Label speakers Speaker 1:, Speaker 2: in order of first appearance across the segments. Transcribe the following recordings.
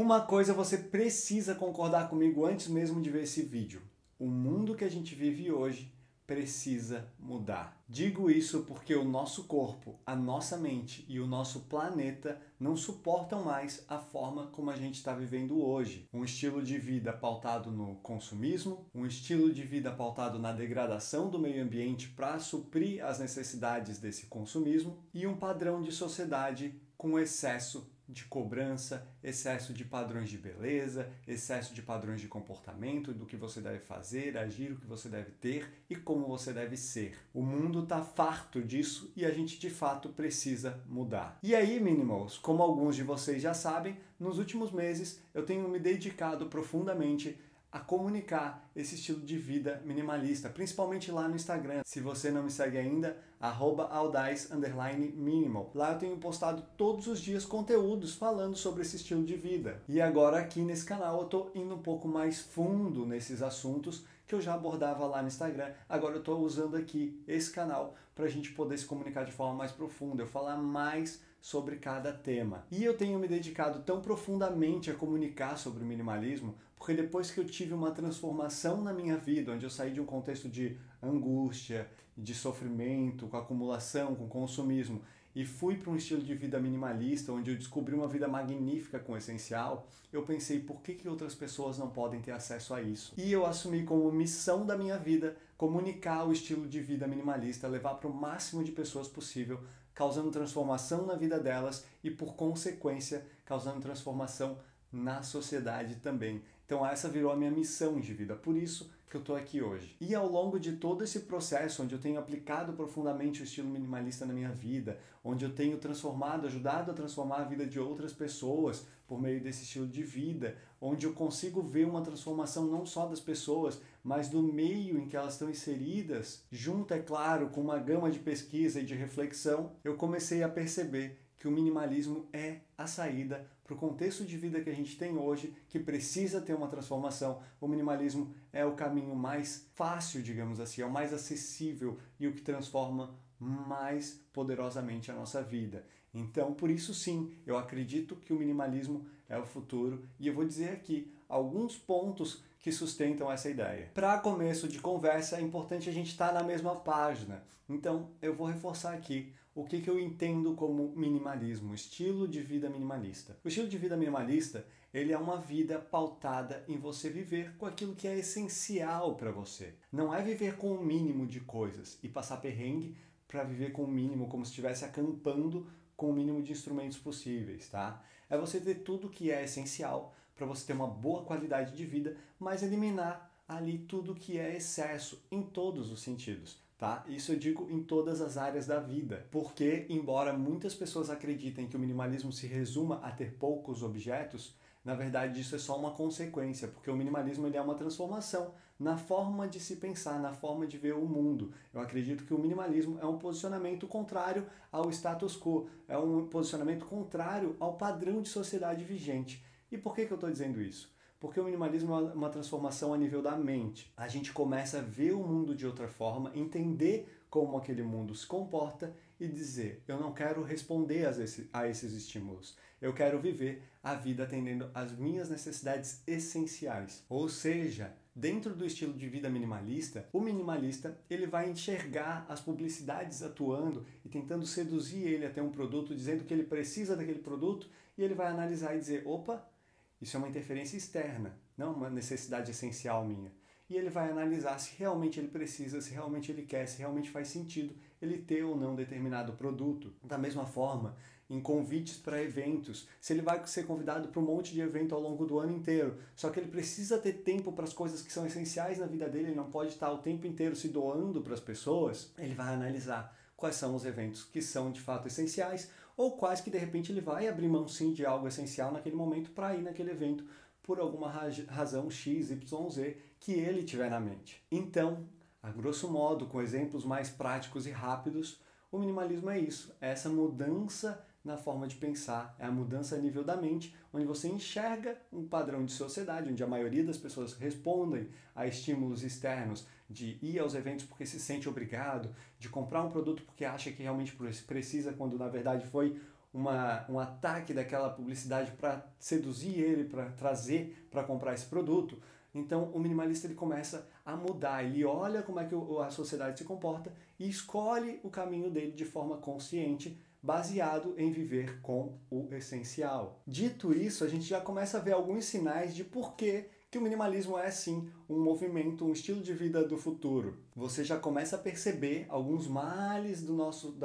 Speaker 1: Uma coisa você precisa concordar comigo antes mesmo de ver esse vídeo. O mundo que a gente vive hoje precisa mudar. Digo isso porque o nosso corpo, a nossa mente e o nosso planeta não suportam mais a forma como a gente está vivendo hoje. Um estilo de vida pautado no consumismo, um estilo de vida pautado na degradação do meio ambiente para suprir as necessidades desse consumismo e um padrão de sociedade com excesso de cobrança, excesso de padrões de beleza, excesso de padrões de comportamento, do que você deve fazer, agir, o que você deve ter e como você deve ser. O mundo está farto disso e a gente de fato precisa mudar. E aí, Minimals, como alguns de vocês já sabem, nos últimos meses eu tenho me dedicado profundamente a comunicar esse estilo de vida minimalista, principalmente lá no Instagram. Se você não me segue ainda, @audaz_minimal. Lá eu tenho postado todos os dias conteúdos falando sobre esse estilo de vida. E agora aqui nesse canal eu estou indo um pouco mais fundo nesses assuntos que eu já abordava lá no Instagram. Agora eu estou usando aqui esse canal para a gente poder se comunicar de forma mais profunda, eu falar mais sobre cada tema. E eu tenho me dedicado tão profundamente a comunicar sobre o minimalismo, porque depois que eu tive uma transformação na minha vida, onde eu saí de um contexto de angústia, de sofrimento, com acumulação, com consumismo, e fui para um estilo de vida minimalista, onde eu descobri uma vida magnífica com o essencial, eu pensei, por que outras pessoas não podem ter acesso a isso? E eu assumi como missão da minha vida comunicar o estilo de vida minimalista, levar para o máximo de pessoas possível, causando transformação na vida delas e, por consequência, causando transformação na sociedade também. Então essa virou a minha missão de vida, por isso que eu estou aqui hoje. E ao longo de todo esse processo, onde eu tenho aplicado profundamente o estilo minimalista na minha vida, onde eu tenho transformado, ajudado a transformar a vida de outras pessoas por meio desse estilo de vida, onde eu consigo ver uma transformação não só das pessoas, mas do meio em que elas estão inseridas, junto, é claro, com uma gama de pesquisa e de reflexão, eu comecei a perceber que o minimalismo é a saída para o contexto de vida que a gente tem hoje, que precisa ter uma transformação. O minimalismo é o caminho mais fácil, digamos assim, é o mais acessível e o que transforma mais poderosamente a nossa vida. Então, por isso sim, eu acredito que o minimalismo é o futuro e eu vou dizer aqui alguns pontos que sustentam essa ideia. Para começo de conversa, é importante a gente estar na mesma página. Então, eu vou reforçar aqui o que eu entendo como minimalismo, estilo de vida minimalista. O estilo de vida minimalista, ele é uma vida pautada em você viver com aquilo que é essencial para você. Não é viver com o mínimo de coisas e passar perrengue para viver com o mínimo, como se estivesse acampando com o mínimo de instrumentos possíveis, tá? É você ter tudo que é essencial para você ter uma boa qualidade de vida, mas eliminar ali tudo que é excesso em todos os sentidos, tá? Isso eu digo em todas as áreas da vida, porque embora muitas pessoas acreditem que o minimalismo se resuma a ter poucos objetos, na verdade isso é só uma consequência, porque o minimalismo ele é uma transformação na forma de se pensar, na forma de ver o mundo. Eu acredito que o minimalismo é um posicionamento contrário ao status quo, é um posicionamento contrário ao padrão de sociedade vigente. E por que eu estou dizendo isso? Porque o minimalismo é uma transformação a nível da mente. A gente começa a ver o mundo de outra forma, entender como aquele mundo se comporta e dizer, eu não quero responder a esses estímulos. Eu quero viver a vida atendendo às minhas necessidades essenciais. Ou seja, dentro do estilo de vida minimalista, o minimalista ele vai enxergar as publicidades atuando e tentando seduzir ele até um produto, dizendo que ele precisa daquele produto, e ele vai analisar e dizer, opa, isso é uma interferência externa, não uma necessidade essencial minha. E ele vai analisar se realmente ele precisa, se realmente ele quer, se realmente faz sentido ele ter ou não determinado produto. Da mesma forma, em convites para eventos, se ele vai ser convidado para um monte de evento ao longo do ano inteiro, só que ele precisa ter tempo para as coisas que são essenciais na vida dele, ele não pode estar o tempo inteiro se doando para as pessoas, ele vai analisar quais são os eventos que são de fato essenciais ou quais que de repente ele vai abrir mão sim de algo essencial naquele momento para ir naquele evento por alguma razão X, Y, Z que ele tiver na mente. Então, a grosso modo, com exemplos mais práticos e rápidos, o minimalismo é isso, é essa mudança na forma de pensar, é a mudança a nível da mente, onde você enxerga um padrão de sociedade, onde a maioria das pessoas respondem a estímulos externos de ir aos eventos porque se sente obrigado, de comprar um produto porque acha que realmente precisa, quando na verdade foi um ataque daquela publicidade para seduzir ele, para trazer para comprar esse produto. Então o minimalista ele começa a mudar, ele olha como é que a sociedade se comporta e escolhe o caminho dele de forma consciente, baseado em viver com o essencial. Dito isso, a gente já começa a ver alguns sinais de por que o minimalismo é sim um movimento, um estilo de vida do futuro. Você já começa a perceber alguns males da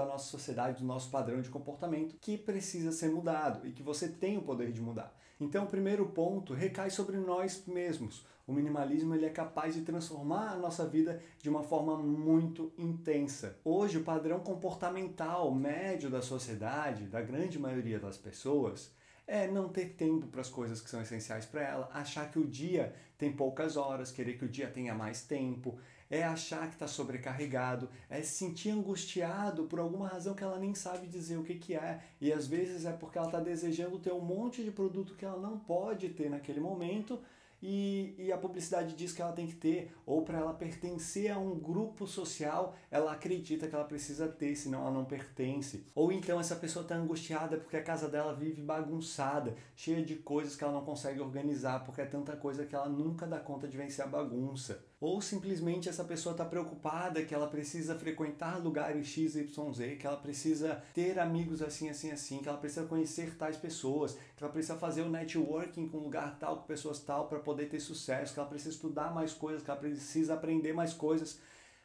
Speaker 1: nossa sociedade, do nosso padrão de comportamento que precisa ser mudado e que você tem o poder de mudar. Então, o primeiro ponto recai sobre nós mesmos. O minimalismo ele é capaz de transformar a nossa vida de uma forma muito intensa. Hoje, o padrão comportamental médio da sociedade, da grande maioria das pessoas, é não ter tempo para as coisas que são essenciais para ela, achar que o dia tem poucas horas, querer que o dia tenha mais tempo, é achar que está sobrecarregado, é se sentir angustiado por alguma razão que ela nem sabe dizer o que é, e às vezes é porque ela está desejando ter um monte de produto que ela não pode ter naquele momento, e a publicidade diz que ela tem que ter, ou para ela pertencer a um grupo social, ela acredita que ela precisa ter, senão ela não pertence. Ou então essa pessoa está angustiada porque a casa dela vive bagunçada, cheia de coisas que ela não consegue organizar, porque é tanta coisa que ela nunca dá conta de vencer a bagunça. Ou simplesmente essa pessoa está preocupada que ela precisa frequentar lugares XYZ, que ela precisa ter amigos assim, assim, assim, que ela precisa conhecer tais pessoas, que ela precisa fazer o networking com lugar tal, com pessoas tal, para poder ter sucesso, que ela precisa estudar mais coisas, que ela precisa aprender mais coisas.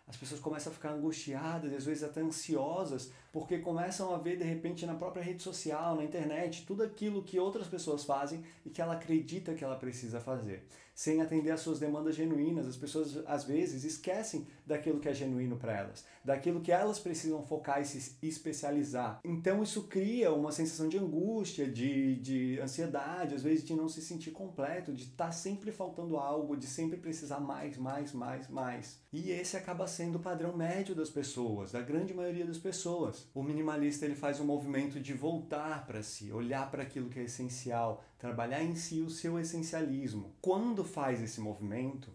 Speaker 1: As pessoas começam a ficar angustiadas, às vezes até ansiosas, porque começam a ver de repente na própria rede social, na internet, tudo aquilo que outras pessoas fazem e que ela acredita que ela precisa fazer. Sem atender às suas demandas genuínas, as pessoas às vezes esquecem daquilo que é genuíno para elas, daquilo que elas precisam focar e se especializar. Então isso cria uma sensação de angústia, de ansiedade, às vezes de não se sentir completo, de estar sempre faltando algo, de sempre precisar mais, mais, mais, mais. E esse acaba sendo o padrão médio das pessoas, da grande maioria das pessoas. O minimalista ele faz um movimento de voltar para si, olhar para aquilo que é essencial, trabalhar em si o seu essencialismo. Quando faz esse movimento,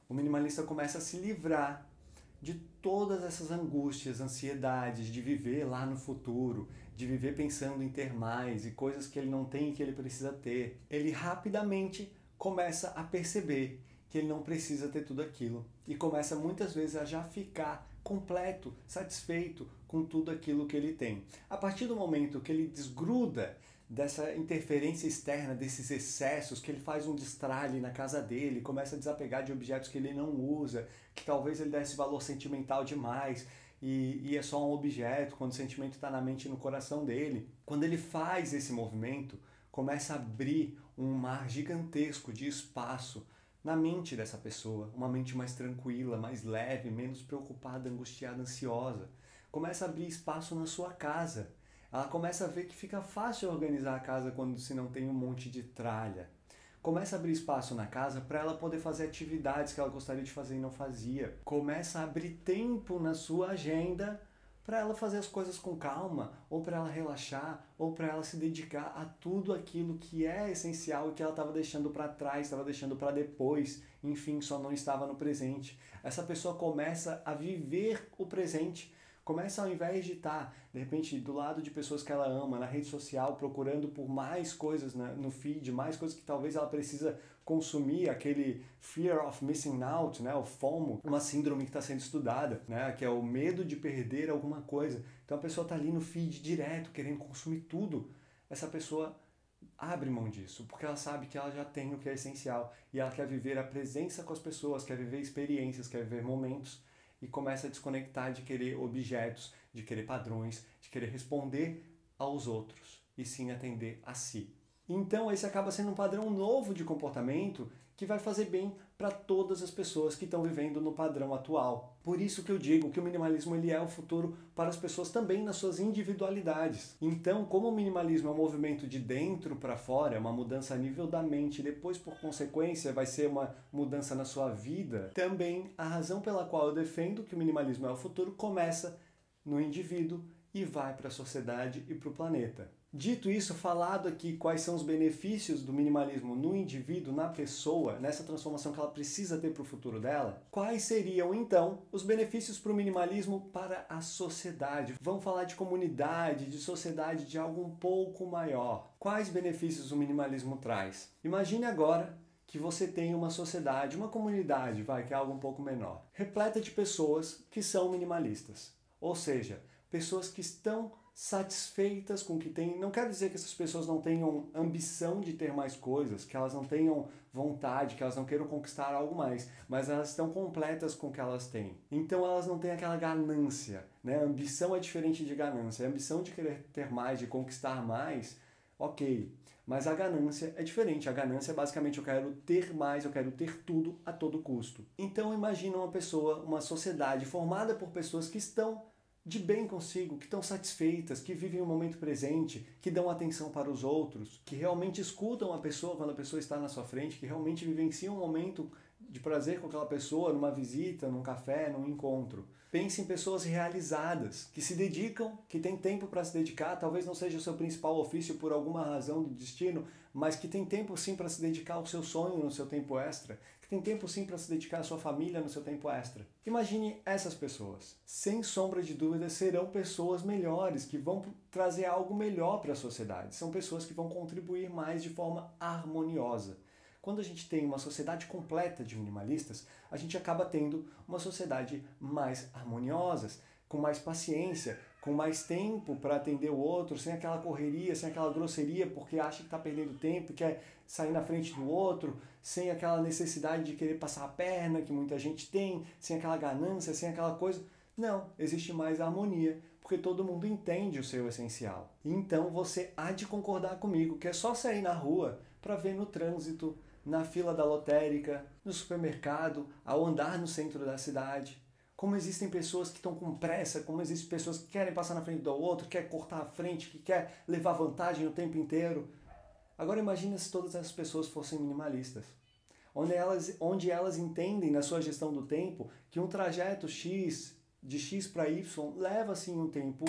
Speaker 1: o minimalista começa a se livrar de todas essas angústias, ansiedades de viver lá no futuro, de viver pensando em ter mais e coisas que ele não tem e que ele precisa ter. Ele rapidamente começa a perceber que ele não precisa ter tudo aquilo e começa muitas vezes a já ficar completo, satisfeito com tudo aquilo que ele tem. A partir do momento que ele desgruda dessa interferência externa, desses excessos, que ele faz um destralhe na casa dele, começa a desapegar de objetos que ele não usa, que talvez ele desse valor sentimental demais, e é só um objeto, quando o sentimento está na mente e no coração dele. Quando ele faz esse movimento, começa a abrir um mar gigantesco de espaço na mente dessa pessoa, uma mente mais tranquila, mais leve, menos preocupada, angustiada, ansiosa. Começa a abrir espaço na sua casa. Ela começa a ver que fica fácil organizar a casa quando se não tem um monte de tralha. Começa a abrir espaço na casa para ela poder fazer atividades que ela gostaria de fazer e não fazia. Começa a abrir tempo na sua agenda para ela fazer as coisas com calma, ou para ela relaxar, ou para ela se dedicar a tudo aquilo que é essencial e que ela estava deixando para trás, estava deixando para depois, enfim, só não estava no presente. Essa pessoa começa a viver o presente. Começa, ao invés de estar, de repente, do lado de pessoas que ela ama, na rede social, procurando por mais coisas no feed, mais coisas que talvez ela precisa consumir, aquele fear of missing out, né? O FOMO, uma síndrome que está sendo estudada, né? Que é o medo de perder alguma coisa. Então a pessoa está ali no feed direto, querendo consumir tudo. Essa pessoa abre mão disso, porque ela sabe que ela já tem o que é essencial e ela quer viver a presença com as pessoas, quer viver experiências, quer viver momentos, e começa a desconectar de querer objetos, de querer padrões, de querer responder aos outros e sim atender a si. Então esse acaba sendo um padrão novo de comportamento que vai fazer bem para todas as pessoas que estão vivendo no padrão atual. Por isso que eu digo que o minimalismo ele é o futuro para as pessoas também nas suas individualidades. Então, como o minimalismo é um movimento de dentro para fora, é uma mudança a nível da mente, e depois, por consequência, vai ser uma mudança na sua vida, também a razão pela qual eu defendo que o minimalismo é o futuro começa no indivíduo e vai para a sociedade e para o planeta. Dito isso, falado aqui quais são os benefícios do minimalismo no indivíduo, na pessoa, nessa transformação que ela precisa ter para o futuro dela, quais seriam então os benefícios para o minimalismo para a sociedade? Vamos falar de comunidade, de sociedade, de algo um pouco maior. Quais benefícios o minimalismo traz? Imagine agora que você tem uma sociedade, uma comunidade, que é algo um pouco menor, repleta de pessoas que são minimalistas. Ou seja, pessoas que estão satisfeitas com o que têm. Não quer dizer que essas pessoas não tenham ambição de ter mais coisas, que elas não tenham vontade, que elas não queiram conquistar algo mais, mas elas estão completas com o que elas têm. Então elas não têm aquela ganância, né? Ambição é diferente de ganância. A ambição de querer ter mais, de conquistar mais, ok. Mas a ganância é diferente. A ganância é basicamente eu quero ter mais, eu quero ter tudo a todo custo. Então imagina uma pessoa, uma sociedade formada por pessoas que estão de bem consigo, que estão satisfeitas, que vivem o momento presente, que dão atenção para os outros, que realmente escutam a pessoa quando a pessoa está na sua frente, que realmente vivenciam um momento de prazer com aquela pessoa, numa visita, num café, num encontro. Pense em pessoas realizadas, que se dedicam, que têm tempo para se dedicar, talvez não seja o seu principal ofício por alguma razão do destino, mas que tem tempo sim para se dedicar ao seu sonho no seu tempo extra, que tem tempo sim para se dedicar à sua família no seu tempo extra. Imagine essas pessoas. Sem sombra de dúvida, serão pessoas melhores, que vão trazer algo melhor para a sociedade. São pessoas que vão contribuir mais de forma harmoniosa. Quando a gente tem uma sociedade completa de minimalistas, a gente acaba tendo uma sociedade mais harmoniosa, com mais paciência, com mais tempo para atender o outro, sem aquela correria, sem aquela grosseria, porque acha que está perdendo tempo, quer sair na frente do outro, sem aquela necessidade de querer passar a perna que muita gente tem, sem aquela ganância, sem aquela coisa. Não, existe mais harmonia, porque todo mundo entende o seu essencial. Então você há de concordar comigo que é só sair na rua para ver no trânsito, na fila da lotérica, no supermercado, ao andar no centro da cidade. Como existem pessoas que estão com pressa, como existem pessoas que querem passar na frente do outro, quer cortar a frente, que quer levar vantagem o tempo inteiro. Agora imagina se todas essas pessoas fossem minimalistas. Onde elas entendem na sua gestão do tempo que um trajeto X, de X para Y, leva sim um tempo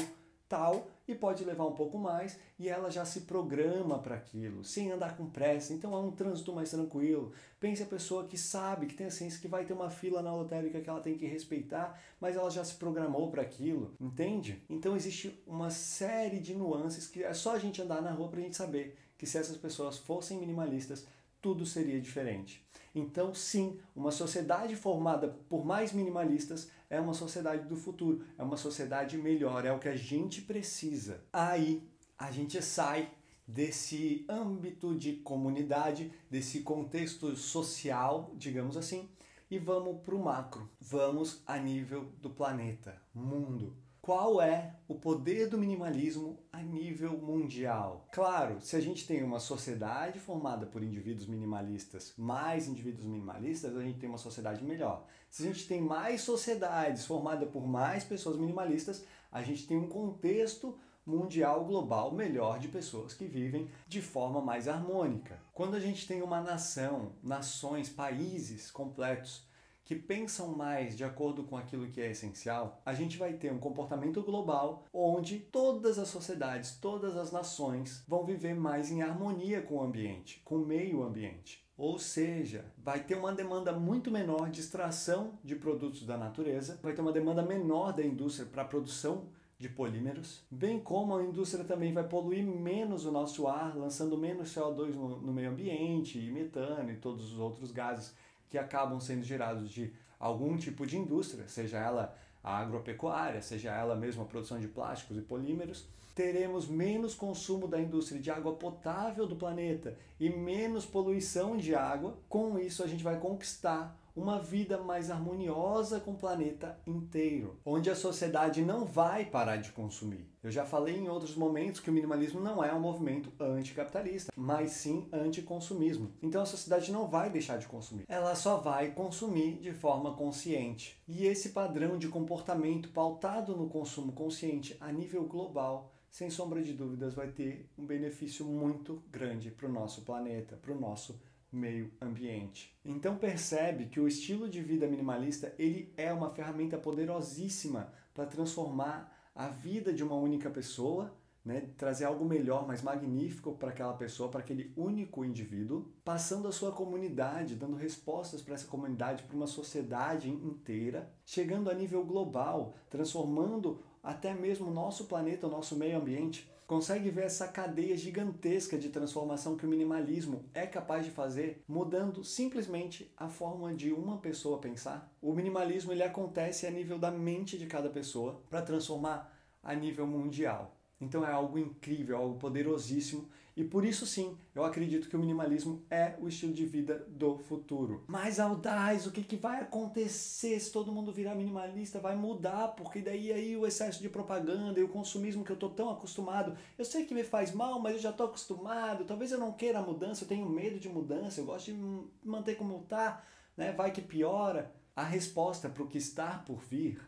Speaker 1: tal e pode levar um pouco mais e ela já se programa para aquilo, sem andar com pressa. Então é um trânsito mais tranquilo. Pense a pessoa que sabe, que tem a ciência que vai ter uma fila na lotérica que ela tem que respeitar, mas ela já se programou para aquilo, entende? Então existe uma série de nuances que é só a gente andar na rua para a gente saber que se essas pessoas fossem minimalistas, tudo seria diferente. Então, sim, uma sociedade formada por mais minimalistas é uma sociedade do futuro, é uma sociedade melhor, é o que a gente precisa. Aí, a gente sai desse âmbito de comunidade, desse contexto social, digamos assim, e vamos para o macro. Vamos a nível do planeta, mundo. Qual é o poder do minimalismo a nível mundial? Claro, se a gente tem uma sociedade formada por indivíduos minimalistas, mais indivíduos minimalistas, a gente tem uma sociedade melhor. Se a gente tem mais sociedades formadas por mais pessoas minimalistas, a gente tem um contexto mundial global melhor de pessoas que vivem de forma mais harmônica. Quando a gente tem uma nação, nações, países completos que pensam mais de acordo com aquilo que é essencial, a gente vai ter um comportamento global onde todas as sociedades, todas as nações vão viver mais em harmonia com o ambiente, com o meio ambiente. Ou seja, vai ter uma demanda muito menor de extração de produtos da natureza, vai ter uma demanda menor da indústria para a produção de polímeros, bem como a indústria também vai poluir menos o nosso ar, lançando menos CO2 no meio ambiente, e metano e todos os outros gases que acabam sendo gerados de algum tipo de indústria, seja ela a agropecuária, seja ela mesmo a produção de plásticos e polímeros. Teremos menos consumo da indústria de água potável do planeta e menos poluição de água. Com isso, a gente vai conquistar uma vida mais harmoniosa com o planeta inteiro, onde a sociedade não vai parar de consumir. Eu já falei em outros momentos que o minimalismo não é um movimento anticapitalista, mas sim anticonsumismo. Então a sociedade não vai deixar de consumir, ela só vai consumir de forma consciente. E esse padrão de comportamento pautado no consumo consciente a nível global, sem sombra de dúvidas, vai ter um benefício muito grande para o nosso planeta, para o nosso meio ambiente. Então percebe que o estilo de vida minimalista ele é uma ferramenta poderosíssima para transformar a vida de uma única pessoa, né? Trazer algo melhor, mais magnífico para aquela pessoa, para aquele único indivíduo, passando a sua comunidade, dando respostas para essa comunidade, para uma sociedade inteira, chegando a nível global, transformando até mesmo o nosso planeta, o nosso meio ambiente. Consegue ver essa cadeia gigantesca de transformação que o minimalismo é capaz de fazer, mudando simplesmente a forma de uma pessoa pensar? O minimalismo ele acontece a nível da mente de cada pessoa para transformar a nível mundial. Então é algo incrível, algo poderosíssimo e por isso sim, eu acredito que o minimalismo é o estilo de vida do futuro. Mas Aldaz, o que vai acontecer se todo mundo virar minimalista? Vai mudar, porque daí aí o excesso de propaganda e o consumismo que eu tô tão acostumado, eu sei que me faz mal, mas eu já tô acostumado, talvez eu não queira a mudança, eu tenho medo de mudança, eu gosto de manter como tá, né? Vai que piora. A resposta para o que está por vir,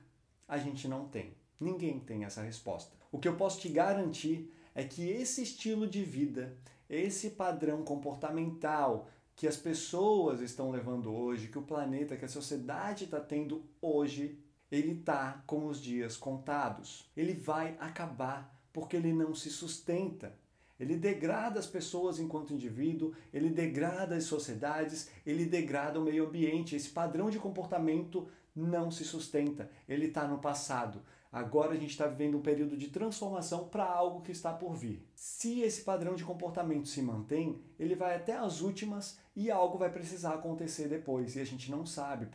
Speaker 1: a gente não tem. Ninguém tem essa resposta. O que eu posso te garantir é que esse estilo de vida, esse padrão comportamental que as pessoas estão levando hoje, que o planeta, que a sociedade está tendo hoje, ele está com os dias contados. Ele vai acabar porque ele não se sustenta. Ele degrada as pessoas enquanto indivíduo, ele degrada as sociedades, ele degrada o meio ambiente. Esse padrão de comportamento não se sustenta, ele está no passado. Agora a gente está vivendo um período de transformação para algo que está por vir. Se esse padrão de comportamento se mantém, ele vai até as últimas e algo vai precisar acontecer depois. E a gente não sabe,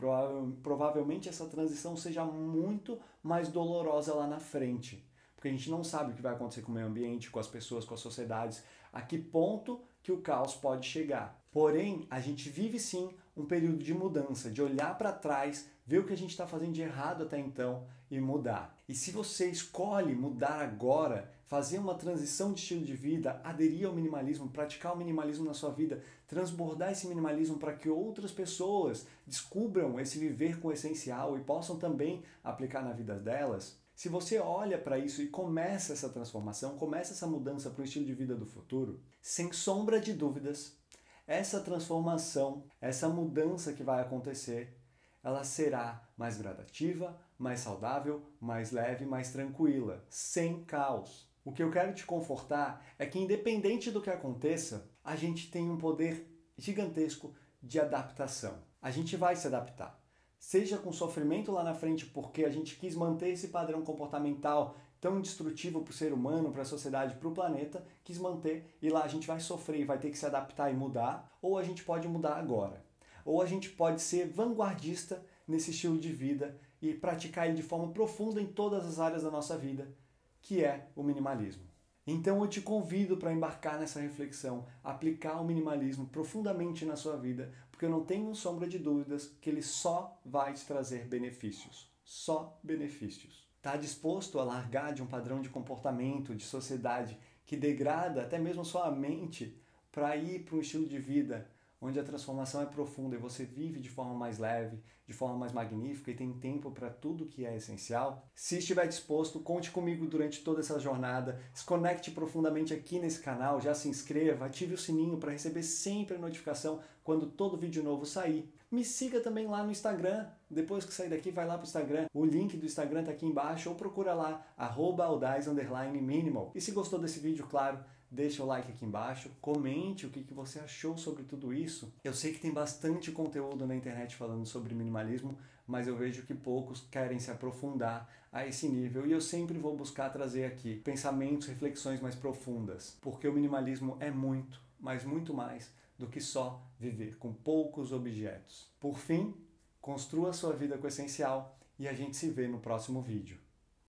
Speaker 1: provavelmente essa transição seja muito mais dolorosa lá na frente. Porque a gente não sabe o que vai acontecer com o meio ambiente, com as pessoas, com as sociedades, a que ponto que o caos pode chegar. Porém, a gente vive sim um período de mudança, de olhar para trás, ver o que a gente está fazendo de errado até então e mudar. E se você escolhe mudar agora, fazer uma transição de estilo de vida, aderir ao minimalismo, praticar o minimalismo na sua vida, transbordar esse minimalismo para que outras pessoas descubram esse viver com o essencial e possam também aplicar na vida delas, se você olha para isso e começa essa transformação, começa essa mudança para o estilo de vida do futuro, sem sombra de dúvidas, essa transformação, essa mudança que vai acontecer, ela será mais gradativa, mais saudável, mais leve, mais tranquila, sem caos. O que eu quero te confortar é que independente do que aconteça, a gente tem um poder gigantesco de adaptação. A gente vai se adaptar. Seja com sofrimento lá na frente porque a gente quis manter esse padrão comportamental tão destrutivo para o ser humano, para a sociedade, para o planeta, quis manter e lá a gente vai sofrer e vai ter que se adaptar e mudar, ou a gente pode mudar agora. Ou a gente pode ser vanguardista nesse estilo de vida e praticar ele de forma profunda em todas as áreas da nossa vida, que é o minimalismo. Então eu te convido para embarcar nessa reflexão, aplicar o minimalismo profundamente na sua vida, porque eu não tenho sombra de dúvidas que ele só vai te trazer benefícios. Só benefícios. Está disposto a largar de um padrão de comportamento, de sociedade, que degrada até mesmo a sua mente para ir para um estilo de vida onde a transformação é profunda e você vive de forma mais leve, de forma mais magnífica e tem tempo para tudo que é essencial? Se estiver disposto, conte comigo durante toda essa jornada, se conecte profundamente aqui nesse canal, já se inscreva, ative o sininho para receber sempre a notificação quando todo vídeo novo sair. Me siga também lá no Instagram, depois que sair daqui vai lá para o Instagram, o link do Instagram está aqui embaixo ou procura lá, @aldaz_minimal. E se gostou desse vídeo, claro, deixa o like aqui embaixo, comente o que você achou sobre tudo isso. Eu sei que tem bastante conteúdo na internet falando sobre minimalismo, mas eu vejo que poucos querem se aprofundar a esse nível e eu sempre vou buscar trazer aqui pensamentos, reflexões mais profundas, porque o minimalismo é muito, mas muito mais do que só viver com poucos objetos. Por fim, construa a sua vida com o essencial e a gente se vê no próximo vídeo.